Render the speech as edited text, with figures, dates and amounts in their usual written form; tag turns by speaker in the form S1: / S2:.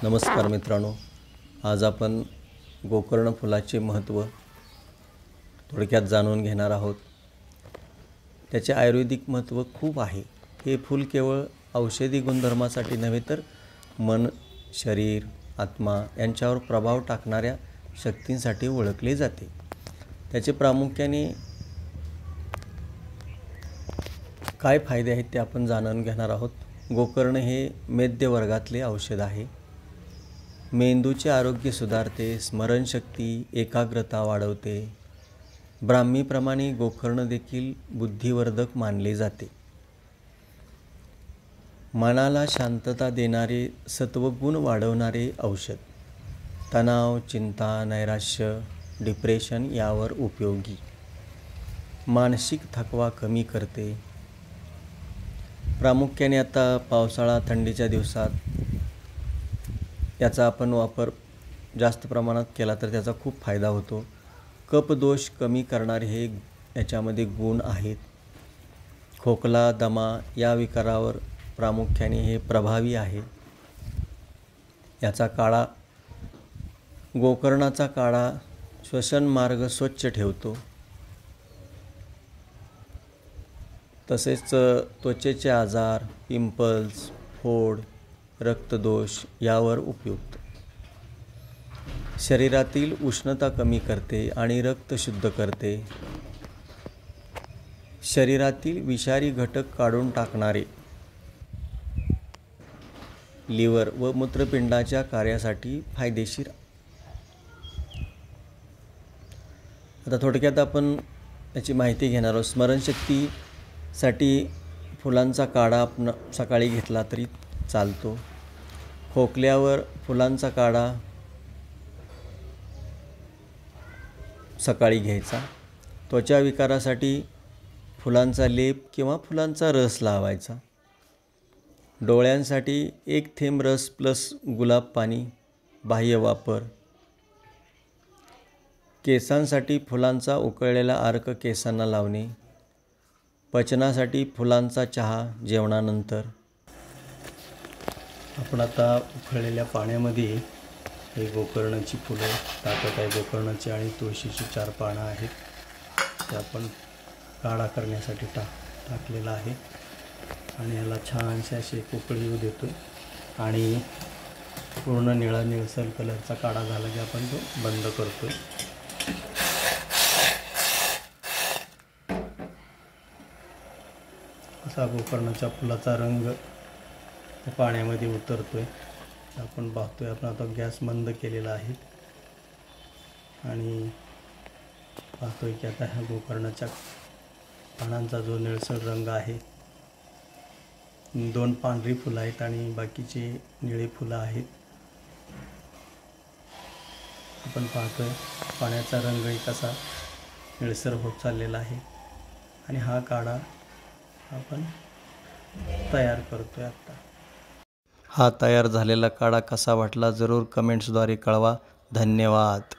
S1: नमस्कार मित्रांनो, आज आपण गोकर्ण फुलाचे महत्त्व थोडक्यात जाणून घेणार आहोत। त्याचे आयुर्वेदिक महत्त्व खूप आहे। हे फूल केवळ औषधी गुणधर्मासाठी नव्हे तर मन, शरीर, आत्मा यांच्यावर प्रभाव टाकणाऱ्या शक्तींसाठी ओळखले जाते। त्याचे प्रामुख्याने काय फायदे आहेत ते आपण जाणून घेणार आहोत। गोकर्ण हे मेद्य वर्गातले औषध आहे। मेंदूचे आरोग्य सुधारते, स्मरणशक्ती, एकाग्रता वाढवते। ब्राह्मीप्रमाणे गोकर्ण देखील बुद्धिवर्धक मानले जाते। मनाला शांतता देणारे, सत्वगुण वाढवणारे औषध। तणाव, चिंता, नैराश्य, डिप्रेशन यावर उपयोगी। मानसिक थकवा कमी करते। प्रामुख्याने आता पावसाळा, थंडीच्या दिवसात याचा आपण वापर जास्त प्रमाणात केला तर त्याचा खूप फायदा होतो। कफदोष कमी करणारे हे याच्यामध्ये गुण आहेत। खोकला, दमा या विकारावर प्रामुख्याने हे प्रभावी आहे। याचा काढा, गोकर्णाचा काढा श्वसन मार्ग स्वच्छ ठेवतो। तसेच त्वचेचे आजार, पिंपल्स, फोड, रक्तदोष यावर उपयुक्त। शरीरातील उष्णता कमी करते आणि रक्त शुद्ध करते। शरीरातील विषारी घटक काढून टाकणारे। लिव्हर व मूत्रपिंडाच्या कार्यासाठी फायदेशीर। आता थोडक्यात आपण याची माहिती घेणार आहोत। स्मरणशक्तीसाठी फुलांचा काढा आपण सकाळी घेतला तरी चालतो। खोकल्यावर फुलांचा काढा सकाळी घ्यायचा। त्वचा विकारासाठी फुलांचा लेप किंवा फुलांचा रस लावायचा। डोळ्यांसाठी 1 थेंब रस प्लस गुलाब पाणी बाह्य वापर। केसांसाठी फुलांचा उकळलेला अर्क केसांना लावणे। पचनासाठी फुलांचा चहा जेवणानंतर। आपण आता उकळलेल्या पाण्यामध्ये हे गोकर्णाची फुलं टाकत आहे। गोकर्णाची आणि तुळशीची 4 पानं आहेत, ते आपण काढा करण्यासाठी टाकलेला आहे। आणि याला छानशी अशी उकळी येऊ देतो आणि पूर्ण निळसर कलरचा काढा झाला की आपण तो बंद करतो। असा गोकर्णाच्या फुलाचा रंग पाण्यामध्ये उतरतोय आपण पाहतोय। आपण आता गॅस बंद केलेला आहे आणि पाहतोय की आता ह्या गोकर्णाच्या पानांचा जो निळसर रंग आहे, 2 पांढरी फुलं आहेत आणि बाकीचे निळे फुलं आहेत। आपण पाहतोय पाण्याचा रंगही कसा निळसर होत चाललेला आहे आणि हा काढा आपण तयार करतोय आता। हा तयार झालेला काढा कसा वाटला जरूर कमेंट्सद्वारे कळवा। धन्यवाद।